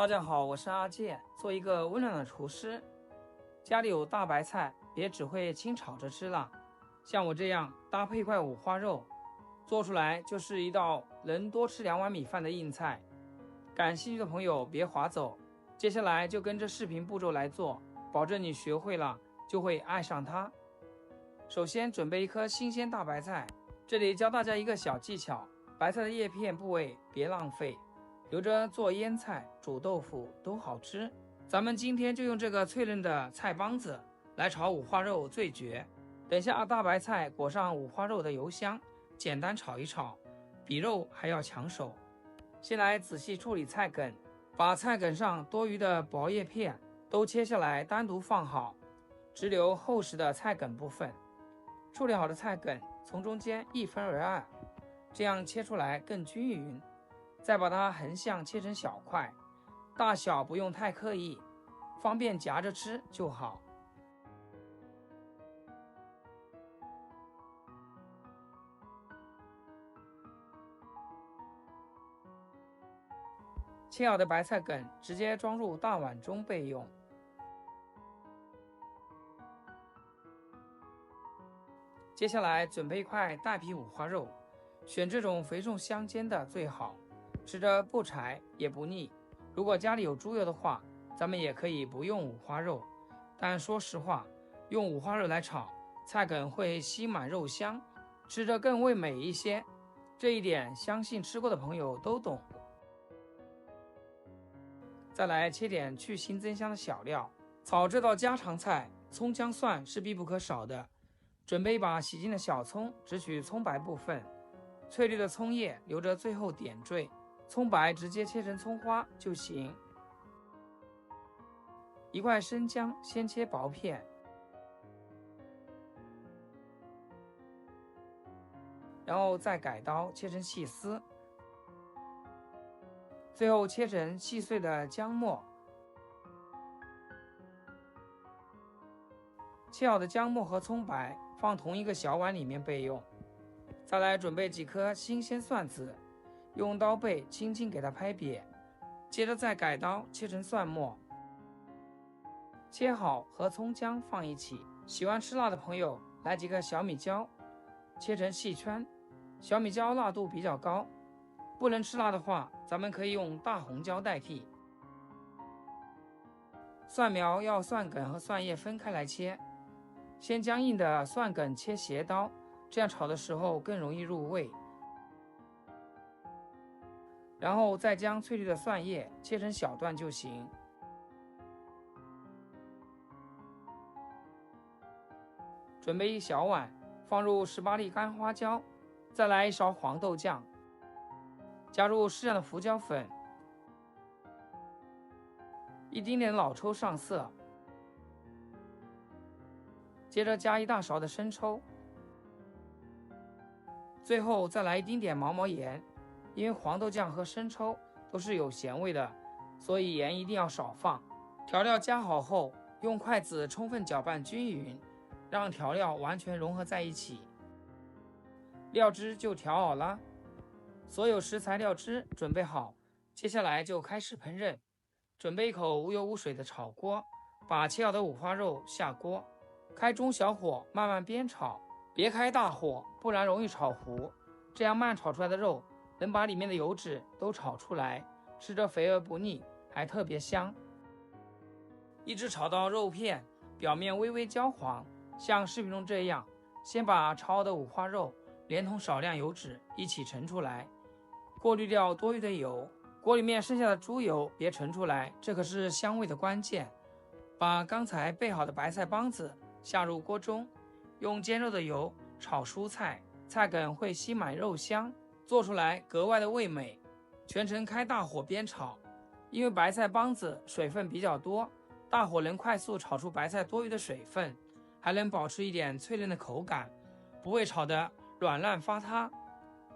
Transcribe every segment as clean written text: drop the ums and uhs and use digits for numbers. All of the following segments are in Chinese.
大家好，我是阿健，做一个温暖的厨师。家里有大白菜，别只会清炒着吃了，像我这样搭配一块五花肉，做出来就是一道能多吃2碗米饭的硬菜。感兴趣的朋友别划走，接下来就跟着视频步骤来做，保证你学会了就会爱上它。首先准备一颗新鲜大白菜，这里教大家一个小技巧，白菜的叶片部位别浪费，留着做腌菜、煮豆腐都好吃。咱们今天就用这个脆嫩的菜帮子来炒五花肉最绝。等下大白菜裹上五花肉的油香，简单炒一炒，比肉还要抢手。先来仔细处理菜梗，把菜梗上多余的薄叶片都切下来单独放好，只留厚实的菜梗部分。处理好的菜梗从中间一分为二，这样切出来更均匀。再把它横向切成小块，大小不用太刻意，方便夹着吃就好。切好的白菜梗直接装入大碗中备用。接下来准备一块带皮五花肉，选这种肥瘦相间的最好，吃着不柴也不腻。如果家里有猪油的话，咱们也可以不用五花肉，但说实话，用五花肉来炒，菜梗会吸满肉香，吃着更味美一些。这一点相信吃过的朋友都懂。再来切点去腥增香的小料，炒这道家常菜，葱姜蒜是必不可少的。准备一把洗净的小葱，只取葱白部分，翠绿的葱叶留着最后点缀，葱白直接切成葱花就行。一块生姜先切薄片，然后再改刀切成细丝，最后切成细碎的姜末。切好的姜末和葱白放同一个小碗里面备用。再来准备几颗新鲜蒜子，用刀背轻轻给它拍扁，接着再改刀切成蒜末，切好和葱姜放一起。喜欢吃辣的朋友来几个小米椒，切成细圈。小米椒辣度比较高，不能吃辣的话，咱们可以用大红椒代替。蒜苗要蒜梗和蒜叶分开来切，先将硬的蒜梗切斜刀，这样炒的时候更容易入味。然后再将翠绿的蒜叶切成小段就行。准备一小碗，放入18粒干花椒，再来1勺黄豆酱，加入适量的胡椒粉，一丁点老抽上色，接着加1大勺的生抽，最后再来一丁点毛盐。因为黄豆酱和生抽都是有咸味的，所以盐一定要少放。调料加好后，用筷子充分搅拌均匀，让调料完全融合在一起。料汁就调好了，所有食材料汁准备好，接下来就开始烹饪。准备一口无油无水的炒锅，把切好的五花肉下锅，开中小火慢慢煸炒，别开大火，不然容易炒糊。这样慢炒出来的肉能把里面的油脂都炒出来，吃着肥而不腻，还特别香。一直炒到肉片表面微微焦黄，像视频中这样，先把炒好的五花肉连同少量油脂一起盛出来，过滤掉多余的油。锅里面剩下的猪油别盛出来，这可是香味的关键。把刚才备好的白菜帮子下入锅中，用煎肉的油炒蔬菜，菜梗会吸满肉香，做出来格外的味美。全程开大火煸炒，因为白菜帮子水分比较多，大火能快速炒出白菜多余的水分，还能保持一点脆嫩的口感，不会炒得软烂发塌。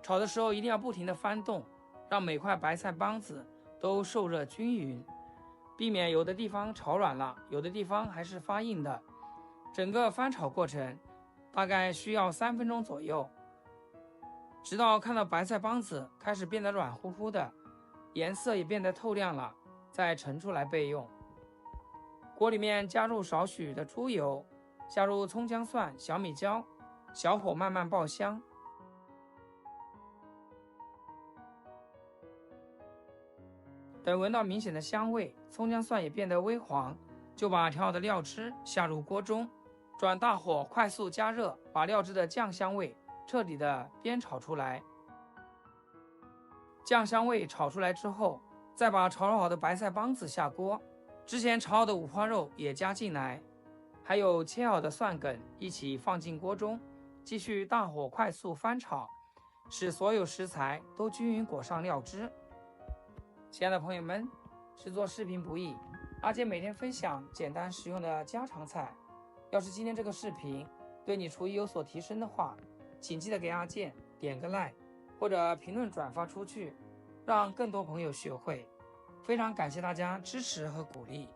炒的时候一定要不停地翻动，让每块白菜帮子都受热均匀，避免有的地方炒软了，有的地方还是发硬的。整个翻炒过程大概需要3分钟左右，直到看到白菜帮子开始变得软乎乎的，颜色也变得透亮了，再盛出来备用。锅里面加入少许的猪油，下入葱姜蒜、小米椒，小火慢慢爆香。等闻到明显的香味，葱姜蒜也变得微黄，就把调好的料汁下入锅中，转大火快速加热，把料汁的酱香味彻底的煸炒出来。酱香味炒出来之后，再把炒好的白菜帮子下锅，之前炒好的五花肉也加进来，还有切好的蒜梗一起放进锅中，继续大火快速翻炒，使所有食材都均匀裹上料汁。亲爱的朋友们，制作视频不易，阿杰每天分享简单实用的家常菜。要是今天这个视频对你厨艺有所提升的话，请记得给阿健点个 like， 或者评论转发出去，让更多朋友学会。非常感谢大家支持和鼓励。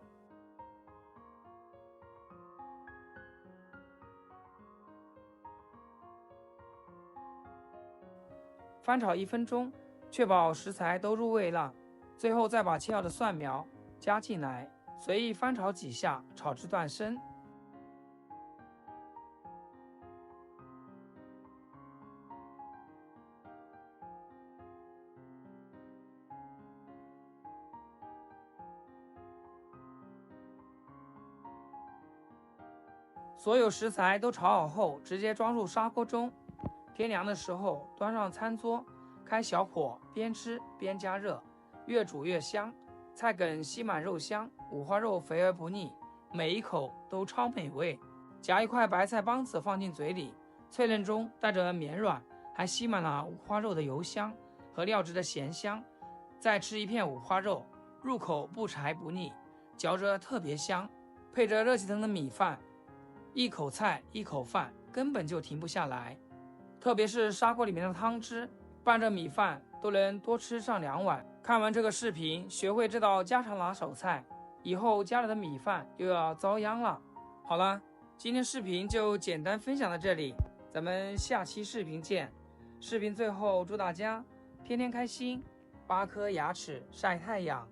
翻炒1分钟，确保食材都入味了，最后再把切好的蒜苗加进来，随意翻炒几下，炒至断生。所有食材都炒好后，直接装入砂锅中。天凉的时候端上餐桌，开小火边吃边加热，越煮越香。菜梗吸满肉香，五花肉肥而不腻，每一口都超美味。夹一块白菜帮子放进嘴里，脆嫩中带着绵软，还吸满了五花肉的油香和料汁的咸香。再吃一片五花肉，入口不柴不腻，嚼着特别香。配着热气腾的米饭，一口菜一口饭，根本就停不下来。特别是砂锅里面的汤汁，拌着米饭都能多吃上2碗。看完这个视频，学会这道家常拿手菜，以后家里的米饭又要遭殃了。好了，今天视频就简单分享到这里，咱们下期视频见。视频最后祝大家天天开心，8颗牙齿晒太阳。